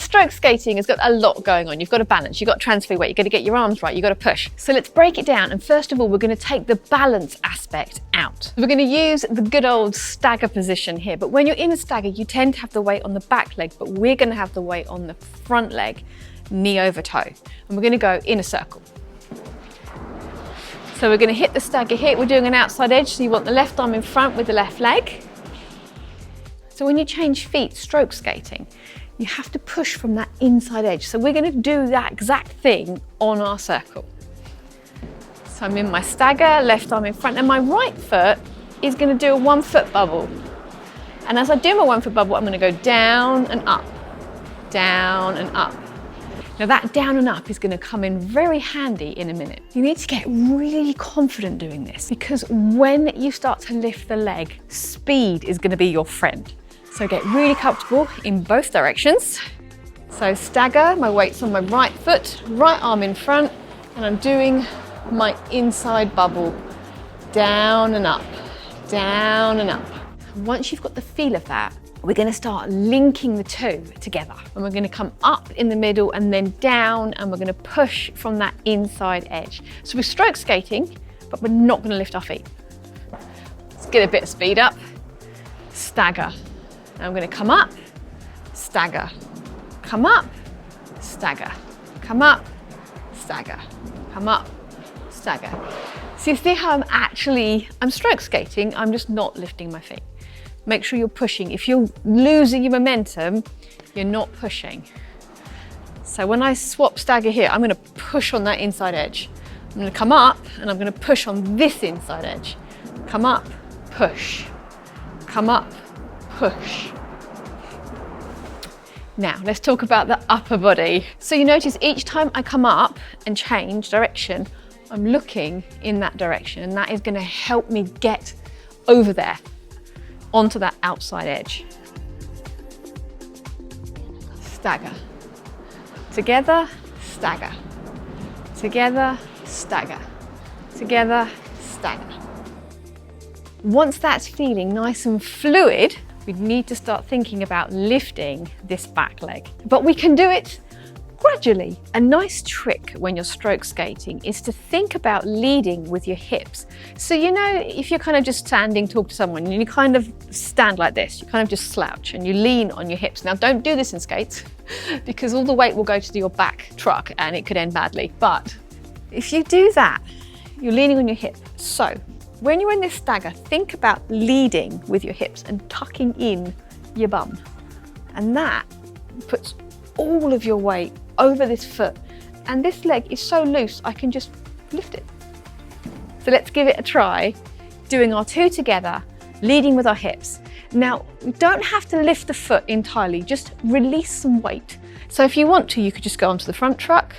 stroke skating has got a lot going on. You've got to balance, you've got to transfer weight, you've got to get your arms right, you've got to push. So let's break it down. And first of all, we're going to take the balance aspect out. We're going to use the good old stagger position here. But when you're in a stagger, you tend to have the weight on the back leg, but we're going to have the weight on the front leg, knee over toe. And we're going to go in a circle. So we're going to hit the stagger here. We're doing an outside edge, so you want the left arm in front with the left leg. So when you change feet, stroke skating, you have to push from that inside edge. So we're going to do that exact thing on our circle. So I'm in my stagger, left arm in front, and my right foot is going to do a 1 foot bubble. And as I do my 1 foot bubble, I'm going to go down and up, down and up. Now that down and up is going to come in very handy in a minute. You need to get really confident doing this, because when you start to lift the leg, speed is going to be your friend. So get really comfortable in both directions. So stagger, my weight's on my right foot, right arm in front, and I'm doing my inside bubble, down and up, down and up. Once you've got the feel of that, we're going to start linking the two together, and we're going to come up in the middle and then down, and we're going to push from that inside edge. So we're stroke skating, but we're not going to lift our feet. Let's get a bit of speed up. Stagger. Now I'm going to come up, stagger, come up, stagger, come up, stagger, come up, stagger. So you see how I'm stroke skating, I'm just not lifting my feet. Make sure you're pushing. If you're losing your momentum, you're not pushing. So when I swap stagger here, I'm going to push on that inside edge. I'm going to come up and I'm going to push on this inside edge. Come up, push. Come up, push. Now let's talk about the upper body. So you notice each time I come up and change direction, I'm looking in that direction, and that is going to help me get over there onto that outside edge. Stagger. Together, stagger. Together, stagger. Together, stagger. Once that's feeling nice and fluid, we need to start thinking about lifting this back leg. But we can do it gradually. A nice trick when you're stroke skating is to think about leading with your hips. So you know, if you're kind of just standing, talk to someone, and you kind of stand like this, you kind of just slouch and you lean on your hips. Now don't do this in skates because all the weight will go to your back truck and it could end badly. But if you do that, you're leaning on your hip. So when you're in this stagger, think about leading with your hips and tucking in your bum. And that puts all of your weight over this foot. And this leg is so loose, I can just lift it. So let's give it a try, doing our two together, leading with our hips. Now, we don't have to lift the foot entirely, just release some weight. So if you want to, you could just go onto the front truck,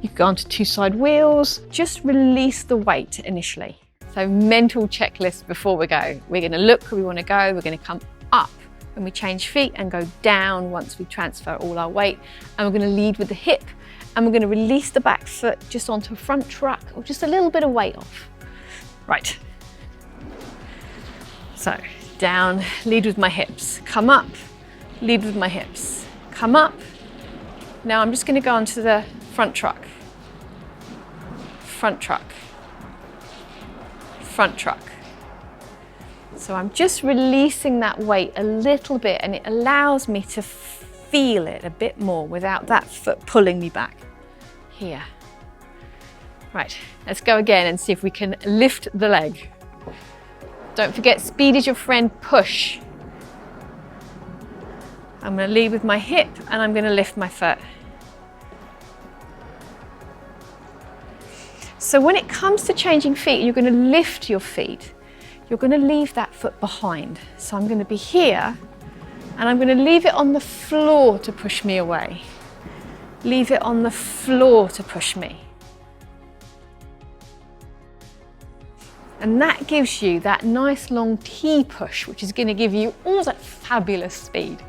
you could go onto 2 side wheels, just release the weight initially. So mental checklist before we go. We're going to look where we want to go, we're going to come up when we change feet and go down once we transfer all our weight. And we're going to lead with the hip, and we're going to release the back foot just onto a front truck or just a little bit of weight off. Right. So down, lead with my hips, come up, lead with my hips, come up. Now I'm just going to go onto the front truck, front truck, front truck. So I'm just releasing that weight a little bit, and it allows me to feel it a bit more without that foot pulling me back. Here. Right, let's go again and see if we can lift the leg. Don't forget, speed is your friend, push. I'm going to lead with my hip and I'm going to lift my foot. So when it comes to changing feet, you're going to lift your feet. You're going to leave that foot behind. So I'm going to be here and I'm going to leave it on the floor to push me away. Leave it on the floor to push me. And that gives you that nice long T push, which is going to give you all that fabulous speed.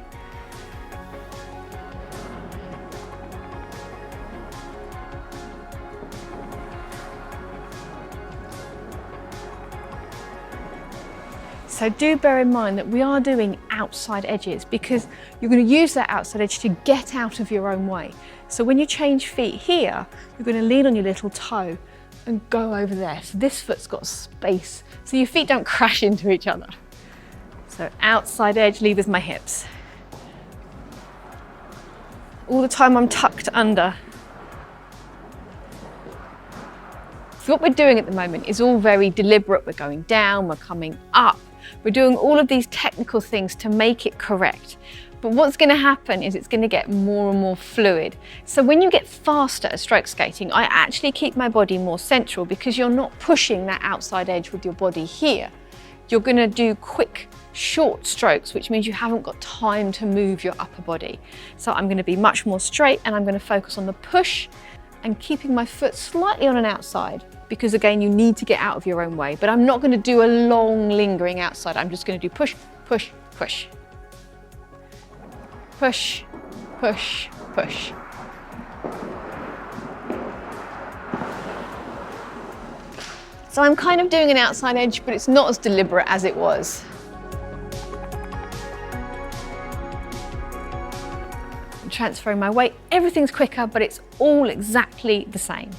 So do bear in mind that we are doing outside edges, because you're going to use that outside edge to get out of your own way. So when you change feet here, you're going to lean on your little toe and go over there. So this foot's got space, so your feet don't crash into each other. So outside edge, levers my hips. All the time I'm tucked under. So what we're doing at the moment is all very deliberate. We're going down, we're coming up. We're doing all of these technical things to make it correct. But what's going to happen is it's going to get more and more fluid. So when you get faster at stroke skating, I actually keep my body more central, because you're not pushing that outside edge with your body here. You're going to do quick, short strokes, which means you haven't got time to move your upper body. So I'm going to be much more straight, and I'm going to focus on the push and keeping my foot slightly on an outside, because again, you need to get out of your own way. But I'm not going to do a long lingering outside. I'm just going to do push, push, push. Push, push, push. So I'm kind of doing an outside edge, but it's not as deliberate as it was. I'm transferring my weight. Everything's quicker, but it's all exactly the same.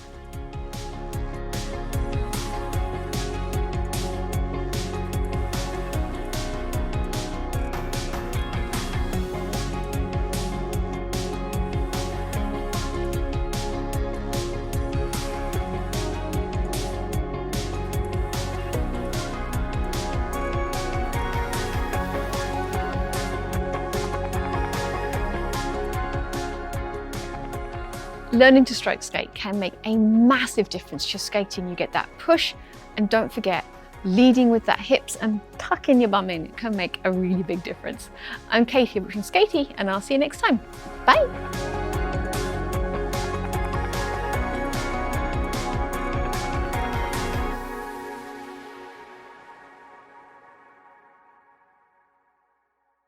Learning to stroke skate can make a massive difference to your skating. You get that push, and don't forget, leading with that hips and tucking your bum in. It can make a really big difference. I'm Katie from Skatie, and I'll see you next time. Bye.